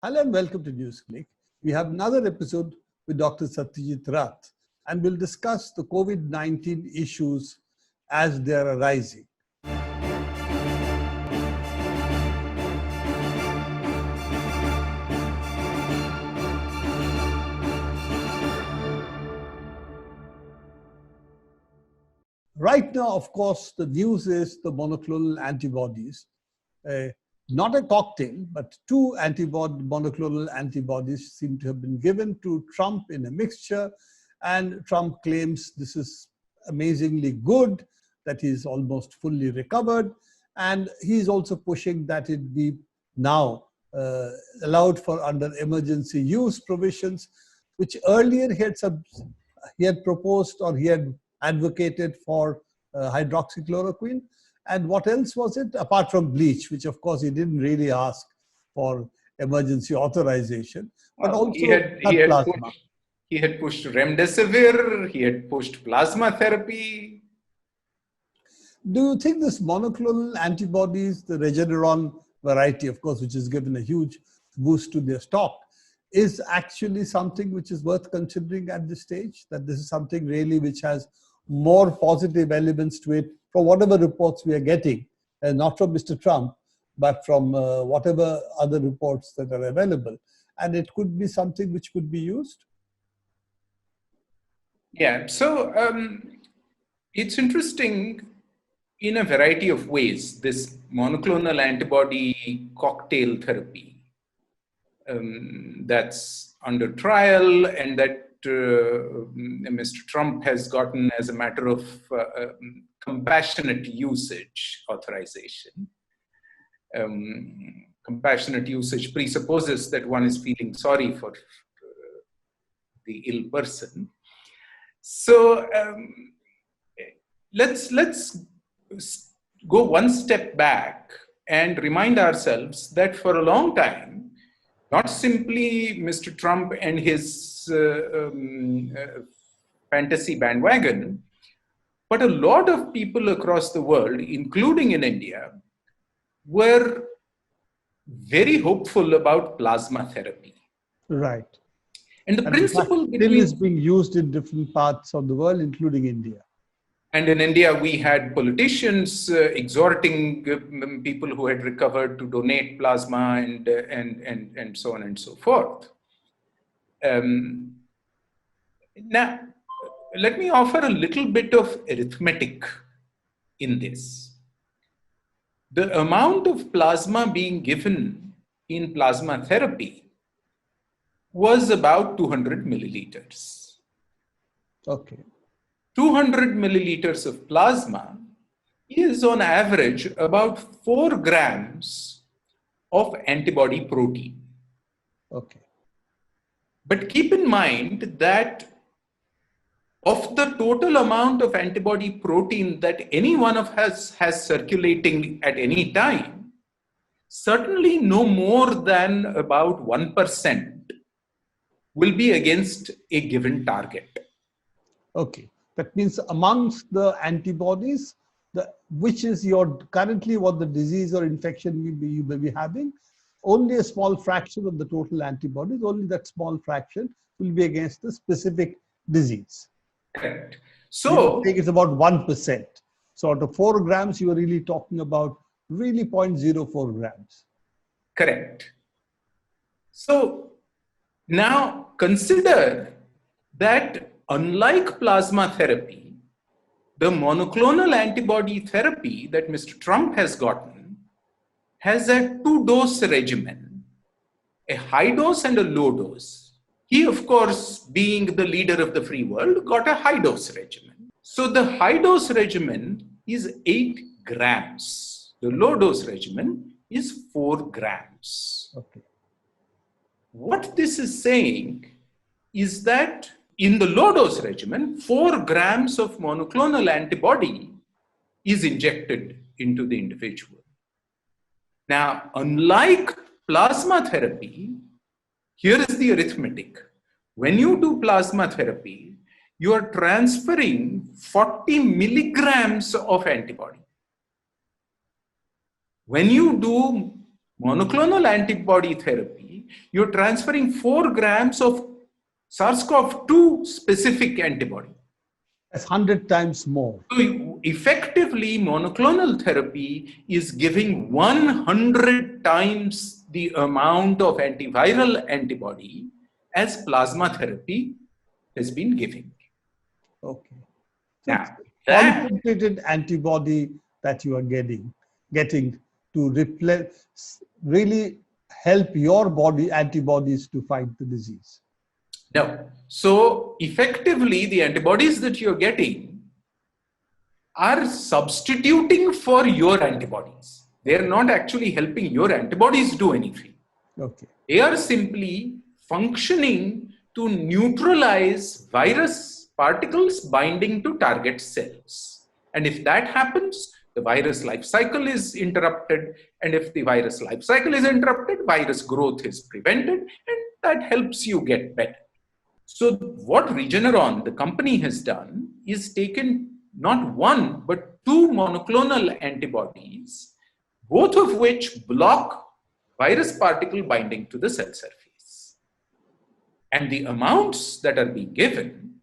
Hello and welcome to NewsClick. We have another episode with Dr. Satyajit Rath, and we'll discuss the COVID-19 issues as they're arising. Right now, of course, the news is the monoclonal antibodies. Not a cocktail, but two monoclonal antibodies seem to have been given to Trump in a mixture. And Trump claims this is amazingly good, that he's almost fully recovered. And he's also pushing that it be now allowed for under emergency use provisions, which earlier he had proposed or he had advocated for hydroxychloroquine. And what else was it? Apart from bleach, which of course he didn't really ask for emergency authorization, but also he had pushed remdesivir, he had pushed plasma therapy. Do you think this monoclonal antibodies, the Regeneron variety, of course, which has given a huge boost to their stock, is actually something which is worth considering at this stage? That this is something really which has more positive elements to it, from whatever reports we are getting, not from Mr. Trump, but from whatever other reports that are available. And it could be something which could be used? Yeah, so it's interesting in a variety of ways, this monoclonal antibody cocktail therapy that's under trial and that Mr. Trump has gotten as a matter of compassionate usage authorization. Compassionate usage presupposes that one is feeling sorry for the ill person. So let's go one step back and remind ourselves that for a long time, not simply Mr. Trump and his fantasy bandwagon, but a lot of people across the world, including in India, were very hopeful about plasma therapy. Right. And the principle still is being used in different parts of the world, including India. And in India, we had politicians exhorting people who had recovered to donate plasma and so on and so forth. Now, let me offer a little bit of arithmetic in this. The amount of plasma being given in plasma therapy was about 200 milliliters. Okay. 200 milliliters of plasma is on average about 4 grams of antibody protein. Okay. But keep in mind that of the total amount of antibody protein that any one of us has circulating at any time, certainly no more than about 1% will be against a given target. Okay. That means amongst the antibodies, which is currently what the disease or infection you may be having, only a small fraction of the total antibodies, only that small fraction will be against the specific disease. Correct. So I think it's about 1%. So out of 4 grams, you are really talking about really 0.04 grams. Correct. So now consider that unlike plasma therapy, the monoclonal antibody therapy that Mr. Trump has gotten has a 2-dose regimen, a high dose and a low dose. He, of course, being the leader of the free world, got a high dose regimen. So the high dose regimen is 8 grams. The low dose regimen is 4 grams. Okay. What this is saying is that in the low dose regimen, 4 grams of monoclonal antibody is injected into the individual. Now, unlike plasma therapy, here is the arithmetic. When you do plasma therapy, you are transferring 40 milligrams of antibody. When you do monoclonal antibody therapy, you're transferring 4 grams of SARS-CoV-2 specific antibody. That's 100 times more. So effectively, monoclonal therapy is giving 100 times the amount of antiviral antibody as plasma therapy has been giving. Okay. So Now, that concentrated antibody that you are getting to replace, really help your body antibodies to fight the disease. no. So effectively, the antibodies that you're getting are substituting for your antibodies. They're not actually helping your antibodies do anything. Okay. They are simply functioning to neutralize virus particles binding to target cells. And if that happens, the virus life cycle is interrupted. And if the virus life cycle is interrupted, virus growth is prevented, and that helps you get better. So what Regeneron, the company, has done is taken not one, but 2 monoclonal antibodies, both of which block virus particle binding to the cell surface. And the amounts that are being given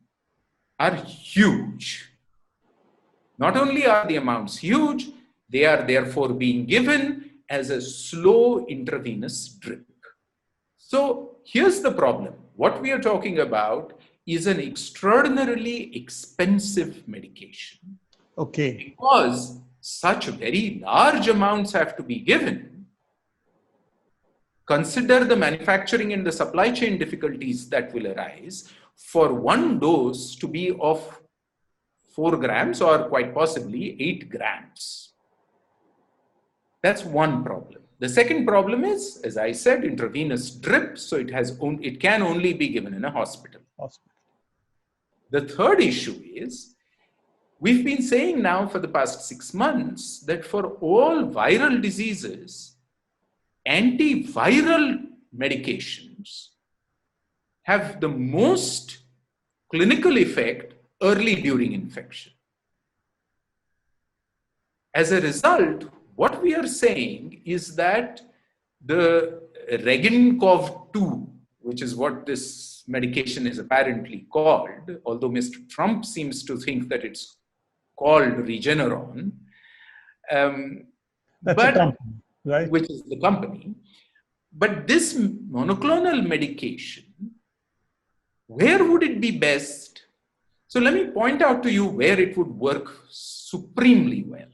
are huge. Not only are the amounts huge, they are therefore being given as a slow intravenous drip. So here's the problem. What we are talking about is an extraordinarily expensive medication. Okay. Because such very large amounts have to be given, consider the manufacturing and the supply chain difficulties that will arise for one dose to be of 4 grams or quite possibly 8 grams. That's one problem. The second problem is, as I said, intravenous drip, so it can only be given in a hospital. The third issue is, we've been saying now for the past 6 months that for all viral diseases, antiviral medications have the most clinical effect early during infection. As a result, what we are saying is that the Regencov-2, which is what this medication is apparently called, although Mr. Trump seems to think that it's called Regeneron, That's a company, right? Which is the company. But this monoclonal medication, where would it be best? So let me point out to you where it would work supremely well.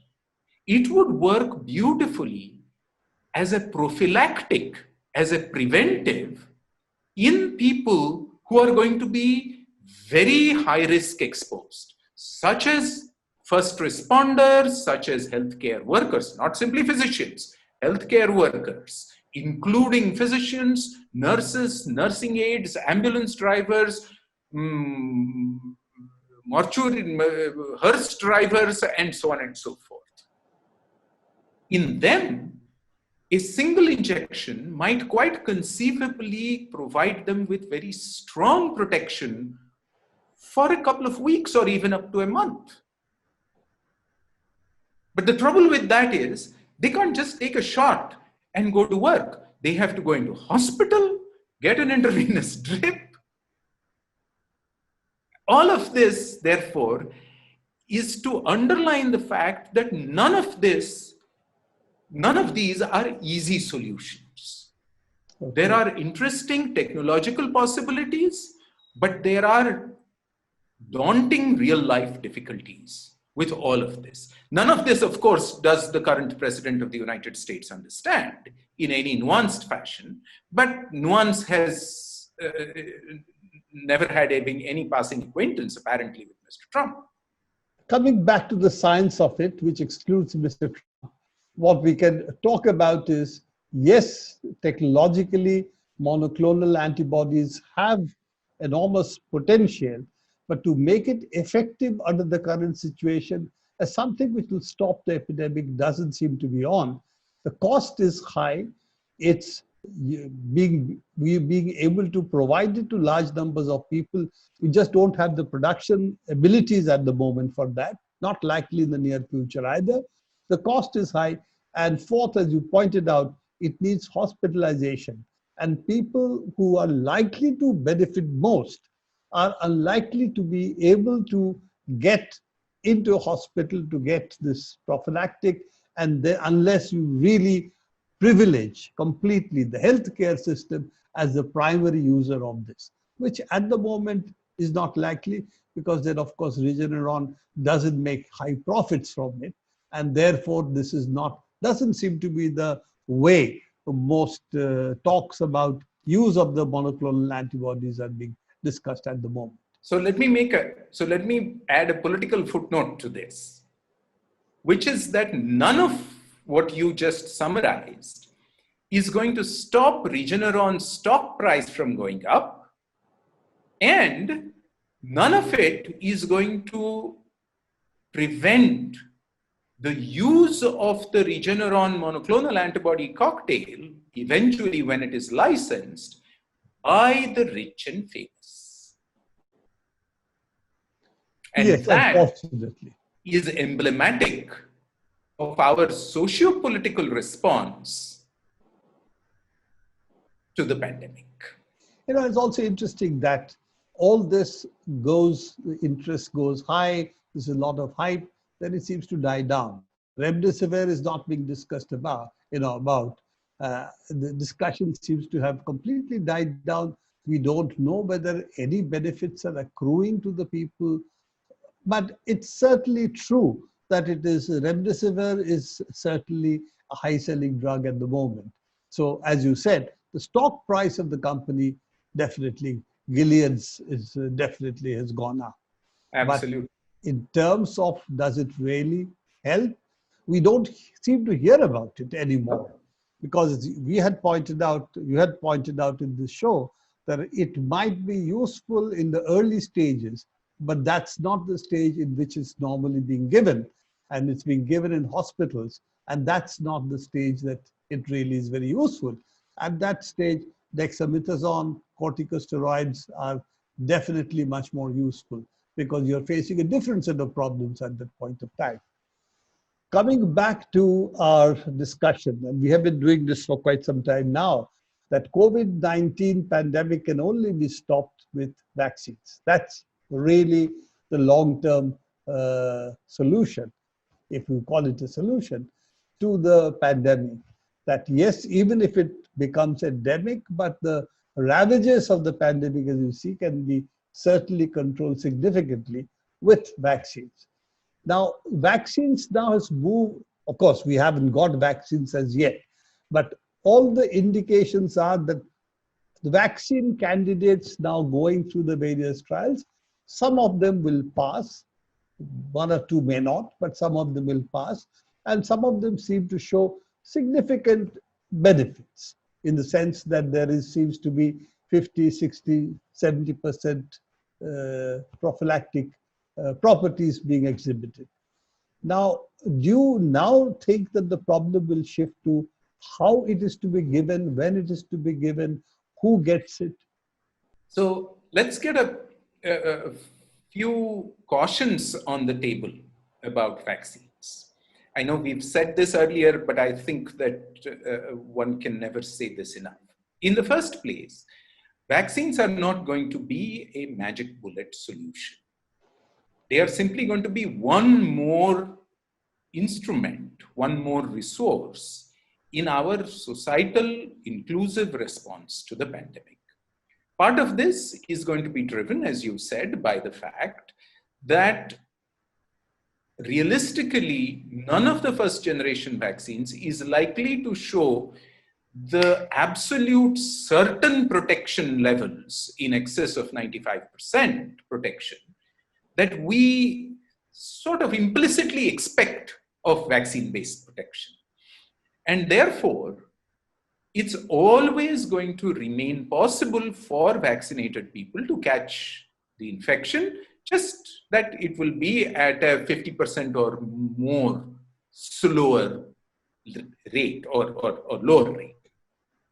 It would work beautifully as a prophylactic, as a preventive in people who are going to be very high risk exposed, such as first responders, such as healthcare workers, not simply physicians, healthcare workers, including physicians, nurses, nursing aides, ambulance drivers, mortuary, hearse drivers, and so on and so forth. In them, a single injection might quite conceivably provide them with very strong protection for a couple of weeks or even up to a month. But the trouble with that is they can't just take a shot and go to work. They have to go into hospital, get an intravenous drip. All of this, therefore, is to underline the fact that none of these are easy solutions. Okay. There are interesting technological possibilities, but there are daunting real-life difficulties with all of this. None of this, of course, does the current president of the United States understand in any nuanced fashion, but nuance has never had any passing acquaintance, apparently, with Mr. Trump. Coming back to the science of it, which excludes Mr. Trump, what we can talk about is, yes, technologically, monoclonal antibodies have enormous potential, but to make it effective under the current situation as something which will stop the epidemic doesn't seem to be on. The cost is high. It's being able to provide it to large numbers of people. We just don't have the production abilities at the moment for that, not likely in the near future either. The cost is high. And fourth, as you pointed out, it needs hospitalization. And people who are likely to benefit most are unlikely to be able to get into a hospital to get this prophylactic, and unless you really privilege completely the healthcare system as the primary user of this, which at the moment is not likely, because then of course Regeneron doesn't make high profits from it, and therefore this is not, doesn't seem to be the way most talks about use of the monoclonal antibodies are being discussed at the moment. So let me add a political footnote to this, which is that none of what you just summarized is going to stop Regeneron's stock price from going up, and none of it is going to prevent the use of the Regeneron monoclonal antibody cocktail, eventually when it is licensed, by the rich and famous. And Yes, that unfortunately. is emblematic of our socio-political response to the pandemic. It's also interesting that all this goes, the interest goes high, there's a lot of hype, then it seems to die down. Remdesivir is not being discussed about, the discussion seems to have completely died down. We don't know whether any benefits are accruing to the people, but it's certainly true that it is, remdesivir is certainly a high selling drug at the moment. So as you said, the stock price of the company definitely, Gilead's is definitely has gone up. Absolutely. But in terms of does it really help, we don't seem to hear about it anymore, because we had pointed out, you had pointed out in the show that it might be useful in the early stages, but that's not the stage in which it's normally being given, and it's being given in hospitals, and that's not the stage that it really is very useful. At that stage, dexamethasone, corticosteroids are definitely much more useful, because you're facing a different set of problems at that point of time. Coming back to our discussion, and we have been doing this for quite some time now, that COVID-19 pandemic can only be stopped with vaccines. That's really the long-term solution, if we call it a solution, to the pandemic. That yes, even if it becomes endemic, but the ravages of the pandemic, as you see, can be certainly controlled significantly with vaccines. Now, vaccines now has moved, of course, we haven't got vaccines as yet, but all the indications are that the vaccine candidates now going through the various trials, some of them will pass, one or two may not, but some of them will pass, and some of them seem to show significant benefits in the sense that there is, seems to be 50, 60, 70% prophylactic properties being exhibited. Now, do you now think that the problem will shift to how it is to be given, when it is to be given, who gets it? So let's get a few cautions on the table about vaccines. I know we've said this earlier, but I think that one can never say this enough. In the first place, vaccines are not going to be a magic bullet solution. They are simply going to be one more instrument, one more resource in our societal inclusive response to the pandemic. Part of this is going to be driven, as you said, by the fact that realistically, none of the first generation vaccines is likely to show the absolute certain protection levels in excess of 95% protection that we sort of implicitly expect of vaccine-based protection. And therefore, it's always going to remain possible for vaccinated people to catch the infection, just that it will be at a 50% or more slower rate or lower rate.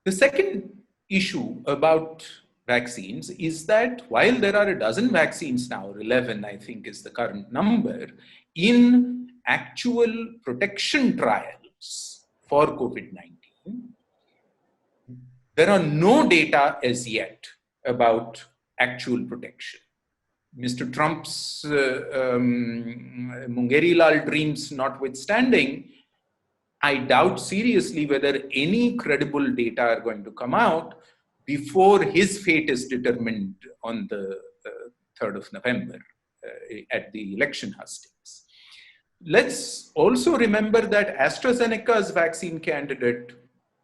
The second issue about vaccines is that while there are a dozen vaccines now, 11 I think is the current number, in actual protection trials for COVID-19, there are no data as yet about actual protection. Mr. Trump's Mungeri-lal dreams notwithstanding, I doubt seriously whether any credible data are going to come out before his fate is determined on the 3rd of November at the election hustings. Let's also remember that AstraZeneca's vaccine candidate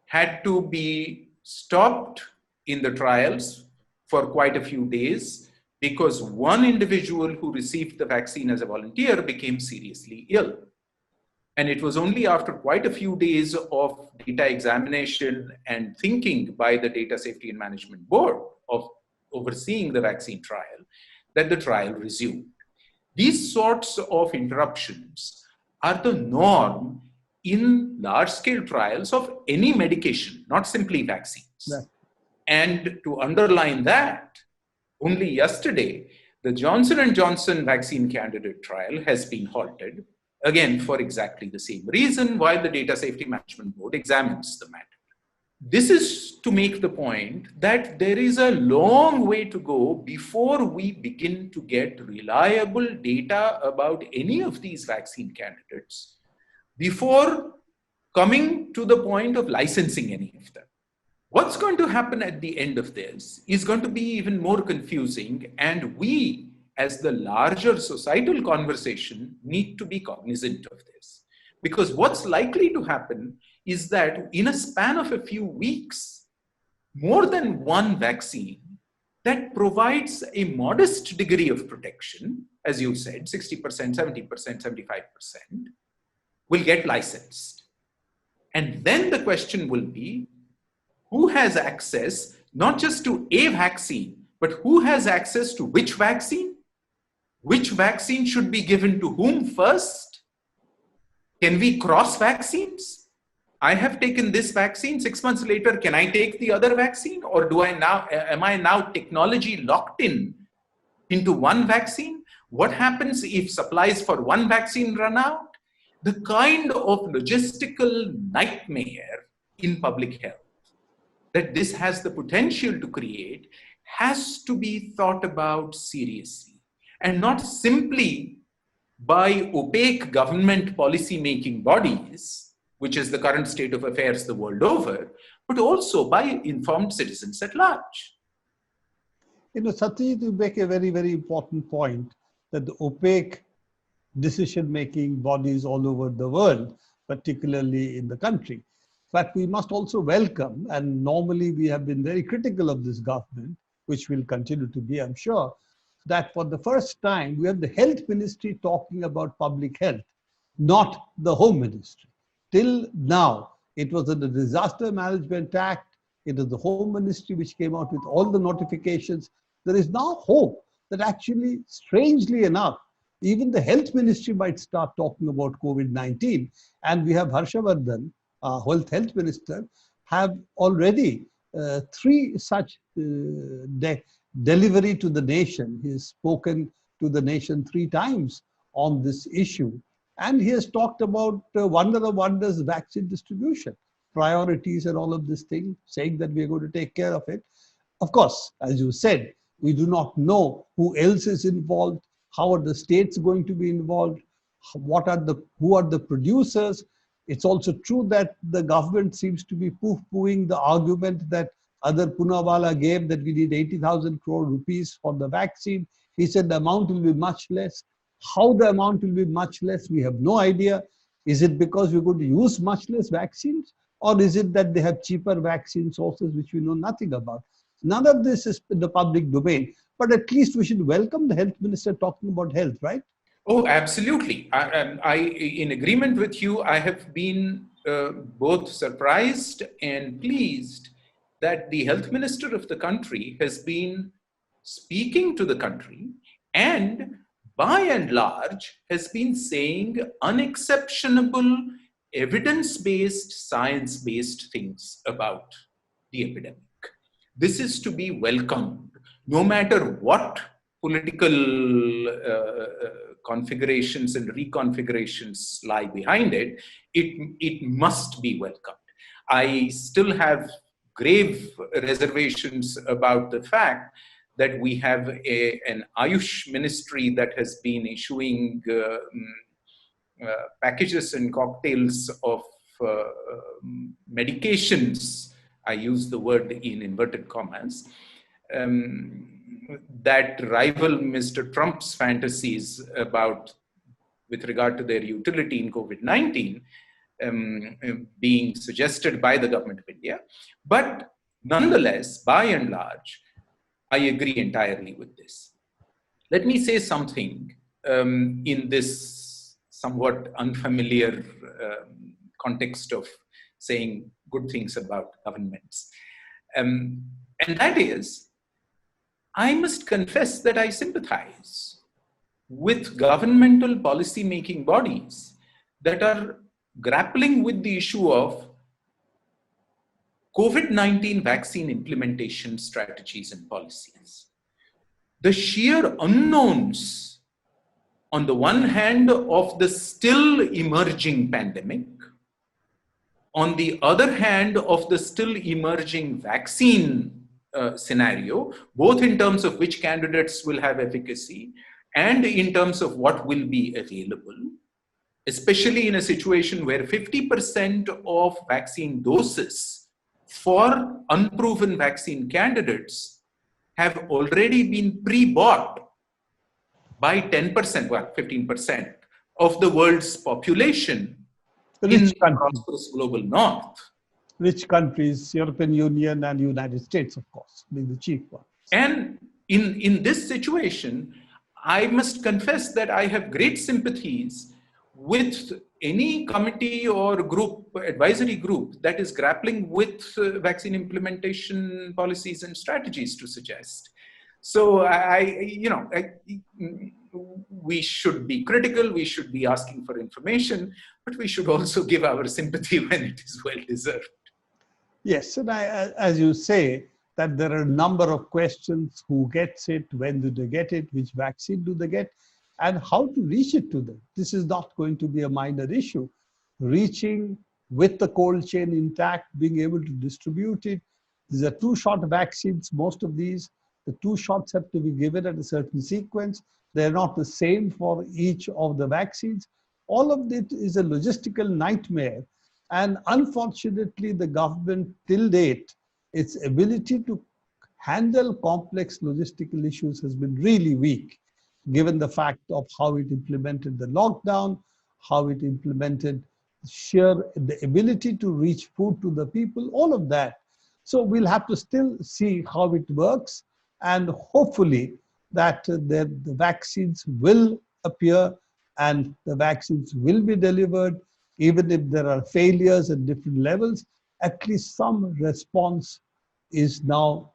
had to be stopped in the trials for quite a few days because one individual who received the vaccine as a volunteer became seriously ill. And it was only after quite a few days of data examination and thinking by the Data Safety and Management Board of overseeing the vaccine trial that the trial resumed. These sorts of interruptions are the norm in large-scale trials of any medication, not simply vaccines. Yeah. And to underline that, only yesterday, the Johnson & Johnson vaccine candidate trial has been halted, again for exactly the same reason, while the Data Safety Management Board examines the matter. This is to make the point that there is a long way to go before we begin to get reliable data about any of these vaccine candidates, before coming to the point of licensing any of them. What's going to happen at the end of this is going to be even more confusing, and we, as the larger societal conversation, need to be cognizant of this. Because what's likely to happen is that in a span of a few weeks, more than one vaccine that provides a modest degree of protection, as you said, 60%, 70%, 75%, will get licensed. And then the question will be, who has access not just to a vaccine, but who has access to which vaccine? Which vaccine should be given to whom first? Can we cross vaccines? I have taken this vaccine, 6 months later, can I take the other vaccine? Or am I now technology locked into one vaccine? What happens if supplies for one vaccine run out? The kind of logistical nightmare in public health that this has the potential to create has to be thought about seriously, and not simply by opaque government policy-making bodies, which is the current state of affairs the world over, but also by informed citizens at large. Satyajit, you make a very, very important point that the opaque decision-making bodies all over the world, particularly in the country. But we must also welcome, and normally we have been very critical of this government, which will continue to be, I'm sure, that for the first time we have the health ministry talking about public health, not the home ministry. Till now, it was in the Disaster Management Act, it is the home ministry which came out with all the notifications. There is now hope that actually, strangely enough, even the health ministry might start talking about COVID-19. And we have Harshavardhan, health minister, have already 3 such delivery to the nation. He has spoken to the nation 3 times on this issue. And he has talked about wonder of wonders vaccine distribution, priorities and all of this thing, saying that we are going to take care of it. Of course, as you said, we do not know who else is involved, how are the states going to be involved, who are the producers. It's also true that the government seems to be pooh-poohing the argument that Adar Poonawalla gave, that we need 80,000 crore rupees for the vaccine. He said the amount will be much less. How the amount will be much less, we have no idea. Is it because we're going to use much less vaccines? Or is it that they have cheaper vaccine sources which we know nothing about? None of this is in the public domain. But at least we should welcome the health minister talking about health, right? Oh, absolutely. I in agreement with you, I have been both surprised and pleased that the health minister of the country has been speaking to the country and by and large has been saying unexceptionable evidence-based, science-based things about the epidemic. This is to be welcomed, no matter what political configurations and reconfigurations lie behind it, it must be welcomed. I still have grave reservations about the fact that we have an Ayush ministry that has been issuing packages and cocktails of medications, I use the word in inverted commas, that rival Mr. Trump's fantasies about, with regard to their utility in COVID-19, being suggested by the government of India. But nonetheless, by and large, I agree entirely with this. Let me say something in this somewhat unfamiliar context of saying good things about governments. And that is, I must confess that I sympathize with governmental policy-making bodies that are grappling with the issue of COVID-19 vaccine implementation strategies and policies. The sheer unknowns, on the one hand, of the still emerging pandemic, on the other hand, of the still emerging vaccine scenario, both in terms of which candidates will have efficacy and in terms of what will be available, especially in a situation where 50% of vaccine doses for unproven vaccine candidates have already been pre-bought by 10%, well, 15% of the world's population in the prosperous global north. Rich countries, European Union and United States, of course, being the chief ones. And in this situation, I must confess that I have great sympathies with any committee or group, advisory group, that is grappling with vaccine implementation policies and strategies to suggest. So we should be critical, we should be asking for information, but we should also give our sympathy when it is well deserved. Yes, and as you say, that there are a number of questions: who gets it, when do they get it, which vaccine do they get, and how to reach it to them. This is not going to be a minor issue. Reaching with the cold chain intact, being able to distribute it. These are 2-shot vaccines, most of these. The 2 shots have to be given at a certain sequence. They're not the same for each of the vaccines. All of it is a logistical nightmare. And unfortunately, the government till date, its ability to handle complex logistical issues has been really weak, given the fact of how it implemented the lockdown, how it implemented the ability to reach food to the people, all of that. So we'll have to still see how it works, and hopefully that the vaccines will appear and the vaccines will be delivered. Even if there are failures at different levels, at least some response is now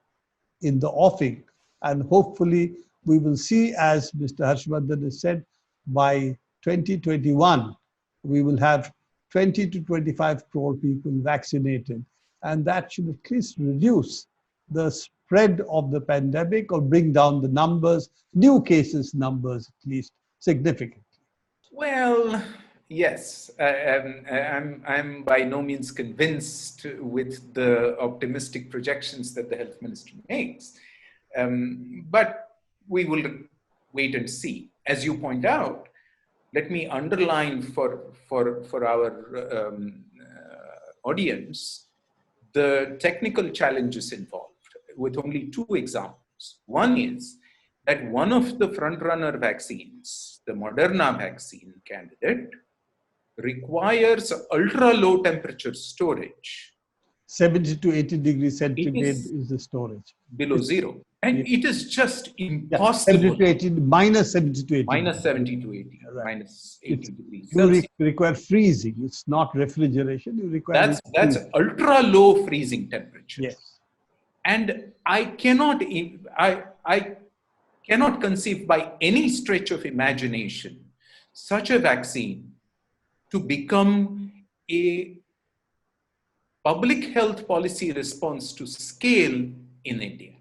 in the offing. And hopefully we will see, as Mr. Harshvardhan has said, by 2021, we will have 20 to 25 crore people vaccinated. And that should at least reduce the spread of the pandemic or bring down the numbers, new cases numbers at least, significantly. Well, yes, I'm by no means convinced with the optimistic projections that the health minister makes, but we will wait and see. As you point out, let me underline for our audience the technical challenges involved, with only 2 examples. One is that one of the front-runner vaccines, the Moderna vaccine candidate, requires ultra-low temperature storage. 70 to 80 degrees centigrade is the storage. Below zero. And it is just impossible. 70 to 80, minus 70 to 80. Minus 70 to 80, right. Minus 80 degrees. You require freezing. It's not refrigeration. You require that's ultra-low freezing temperature. Yes. And I cannot conceive by any stretch of imagination such a vaccine to become a public health policy response to scale in India.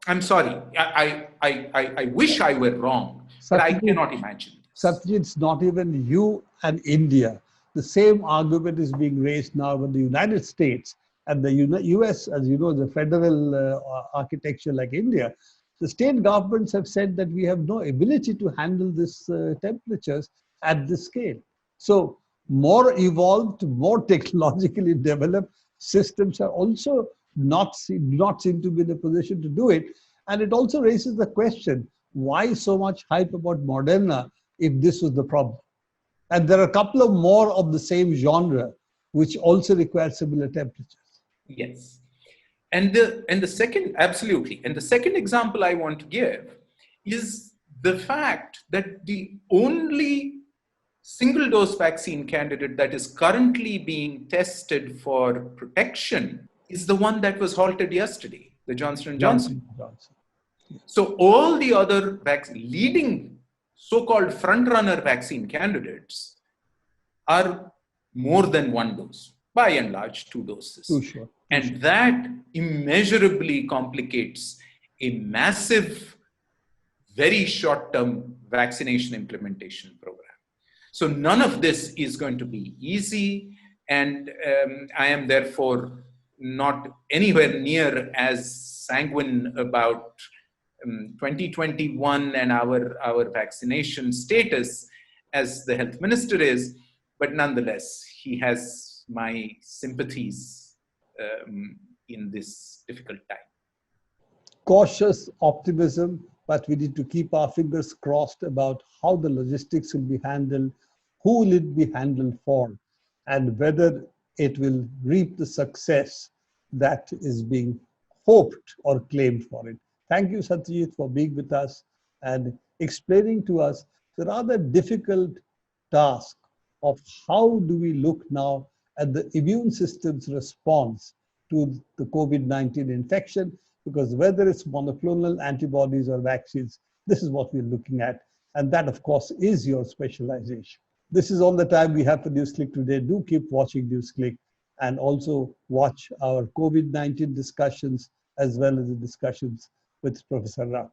I'm sorry, I wish I were wrong, but I cannot imagine this. Satyajit, it's not even you and India. The same argument is being raised now in the United States, And the US, as you know, the federal architecture like India, the state governments have said that we have no ability to handle this temperatures at this scale. So more evolved, more technologically developed systems are also not seem to be in a position to do it. And it also raises the question, why so much hype about Moderna if this was the problem? And there are a couple of more of the same genre which also require similar temperatures. Yes. And the second, absolutely. And the second example I want to give is the fact that the only single dose vaccine candidate that is currently being tested for protection is the one that was halted yesterday, the Johnson & Johnson. So all the other leading so-called front-runner vaccine candidates are more than one dose, by and large, 2 doses. Sure. And that immeasurably complicates a massive, very short-term vaccination implementation program. So none of this is going to be easy. And I am therefore not anywhere near as sanguine about 2021 and our vaccination status as the health minister is. But nonetheless, he has my sympathies in this difficult time. Cautious optimism, but we need to keep our fingers crossed about how the logistics will be handled, who will it be handled for, and whether it will reap the success that is being hoped or claimed for it. Thank you, Satyajit, for being with us and explaining to us the rather difficult task of how do we look now at the immune system's response to the COVID-19 infection, because whether it's monoclonal antibodies or vaccines, this is what we're looking at. And that, of course, is your specialization. This is all the time we have for NewsClick today. Do keep watching NewsClick and also watch our COVID-19 discussions as well as the discussions with Professor Rath.